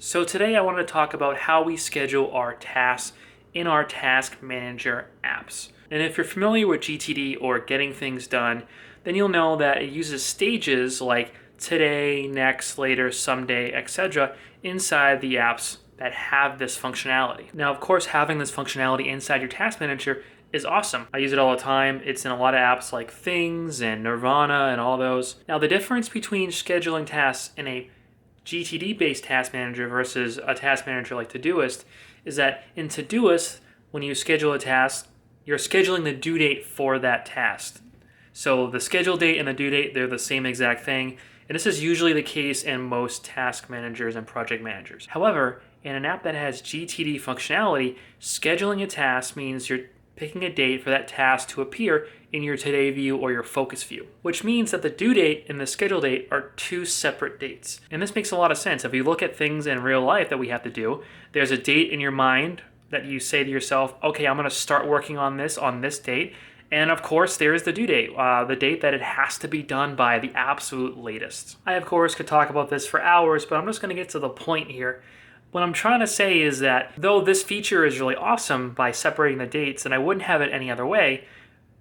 So today I wanted to talk about how we schedule our tasks in our task manager apps. And if you're familiar with GTD or getting things done, then you'll know that it uses stages like today, next, later, someday, etc. inside the apps that have this functionality. Now, of course, having this functionality inside your task manager is awesome. I use it all the time. It's in a lot of apps like Things and Nirvana and all those. Now, the difference between scheduling tasks in a GTD-based task manager versus a task manager like Todoist is that in Todoist, when you schedule a task, you're scheduling the due date for that task. So the schedule date and the due date, they're the same exact thing. And this is usually the case in most task managers and project managers. However, in an app that has GTD functionality, scheduling a task means you're picking a date for that task to appear in your Today view or your Focus view, which means that the due date and the schedule date are two separate dates. And this makes a lot of sense. If you look at things in real life that we have to do, there's a date in your mind that you say to yourself, okay, I'm going to start working on this date. And of course, there is the due date, the date that it has to be done by the absolute latest. I, of course, could talk about this for hours, but I'm just going to get to the point here. What I'm trying to say is that though this feature is really awesome by separating the dates, and I wouldn't have it any other way,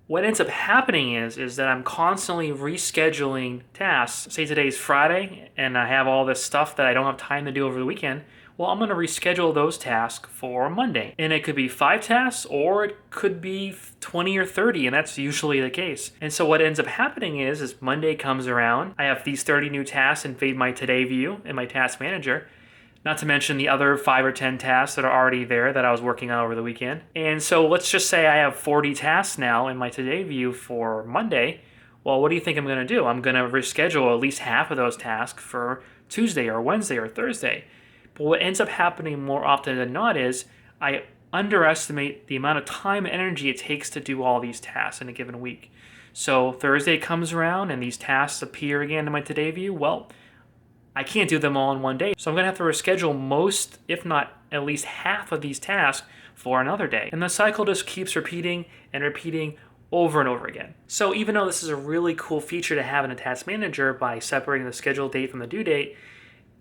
what ends up happening is that I'm constantly rescheduling tasks. Say today's Friday, and I have all this stuff that I don't have time to do over the weekend. Well, I'm going to reschedule those tasks for Monday. And it could be 5 tasks, or it could be 20 or 30, and that's usually the case. And so what ends up happening is Monday comes around, I have these 30 new tasks invade my Today view in my task manager, not to mention the other 5 or 10 tasks that are already there that I was working on over the weekend. And so let's just say I have 40 tasks now in my Today view for Monday. Well, what do you think I'm going to do? I'm going to reschedule at least half of those tasks for Tuesday or Wednesday or Thursday. But what ends up happening more often than not is I underestimate the amount of time and energy it takes to do all these tasks in a given week. So Thursday comes around and these tasks appear again in my Today view. Well, I can't do them all in one day. So I'm going to have to reschedule most, if not at least half of these tasks for another day. And the cycle just keeps repeating and repeating over and over again. So even though this is a really cool feature to have in a task manager by separating the scheduled date from the due date,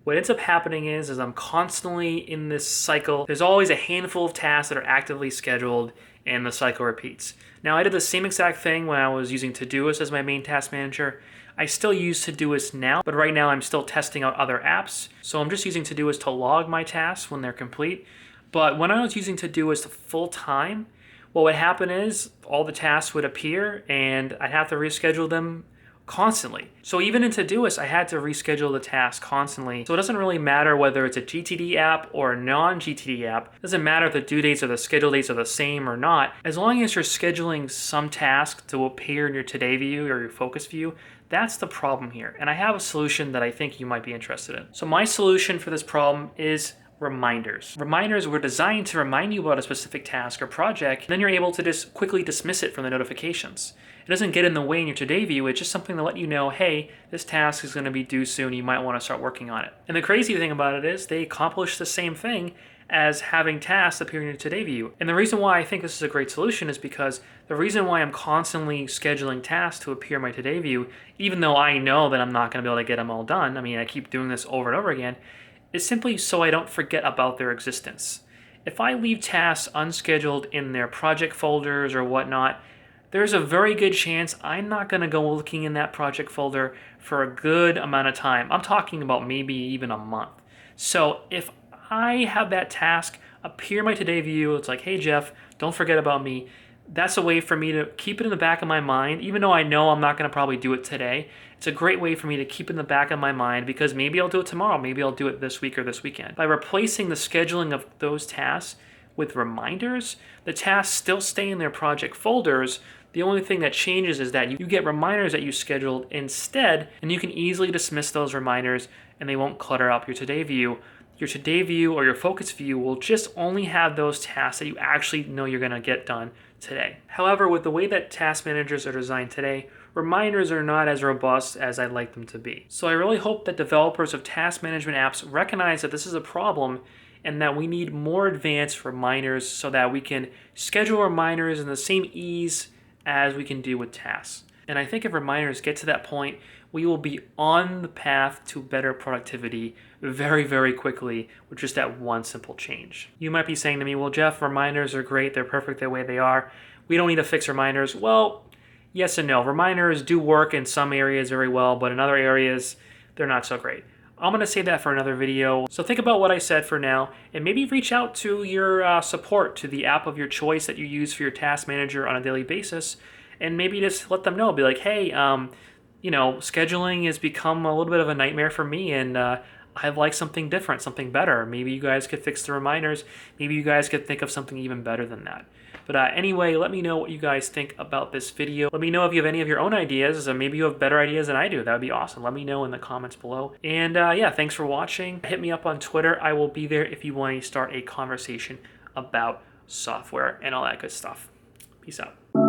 what ends up happening is I'm constantly in this cycle. There's always a handful of tasks that are actively scheduled and the cycle repeats. Now, I did the same exact thing when I was using Todoist as my main task manager. I still use Todoist now, but right now I'm still testing out other apps. So I'm just using Todoist to log my tasks when they're complete. But when I was using Todoist full time, what would happen is all the tasks would appear and I'd have to reschedule them constantly. So even in Todoist, I had to reschedule the task constantly. So it doesn't really matter whether it's a GTD app or a non-GTD app. It doesn't matter if the due dates or the schedule dates are the same or not. As long as you're scheduling some task to appear in your Today view or your Focus view, that's the problem here. And I have a solution that I think you might be interested in. So my solution for this problem is reminders. Reminders were designed to remind you about a specific task or project, and then you're able to just quickly dismiss it from the notifications. It doesn't get in the way in your Today view, it's just something to let you know, hey, this task is going to be due soon, you might want to start working on it. And the crazy thing about it is they accomplish the same thing as having tasks appear in your Today view. And the reason why I think this is a great solution is because the reason why I'm constantly scheduling tasks to appear in my Today view, even though I know that I'm not going to be able to get them all done, I mean, I keep doing this over and over again, is simply so I don't forget about their existence. If I leave tasks unscheduled in their project folders or whatnot, there's a very good chance I'm not going to go looking in that project folder for a good amount of time. I'm talking about maybe even a month. So if I have that task appear in my Today view, it's like, hey Jeff, don't forget about me. That's a way for me to keep it in the back of my mind, even though I know I'm not going to probably do it today. It's a great way for me to keep it in the back of my mind because maybe I'll do it tomorrow, maybe I'll do it this week or this weekend. By replacing the scheduling of those tasks with reminders, the tasks still stay in their project folders. The only thing that changes is that you get reminders that you scheduled instead, and you can easily dismiss those reminders and they won't clutter up your Today view. Your Today view or your Focus view will just only have those tasks that you actually know you're going to get done today. However, with the way that task managers are designed today, reminders are not as robust as I'd like them to be. So I really hope that developers of task management apps recognize that this is a problem and that we need more advanced reminders so that we can schedule reminders in the same ease as we can do with tasks. And I think if reminders get to that point we will be on the path to better productivity very, very quickly with just that one simple change. You might be saying to me, well, Jeff, reminders are great. They're perfect the way they are. We don't need to fix reminders. Well, yes and no. Reminders do work in some areas very well, but in other areas, they're not so great. I'm going to save that for another video. So think about what I said for now, and maybe reach out to your support, to the app of your choice that you use for your task manager on a daily basis, and maybe just let them know. Be like, hey, scheduling has become a little bit of a nightmare for me, and I'd like something different, something better. Maybe you guys could fix the reminders. Maybe you guys could think of something even better than that. But anyway, let me know what you guys think about this video. Let me know if you have any of your own ideas. Maybe you have better ideas than I do. That would be awesome. Let me know in the comments below. And yeah, thanks for watching. Hit me up on Twitter. I will be there if you want to start a conversation about software and all that good stuff. Peace out.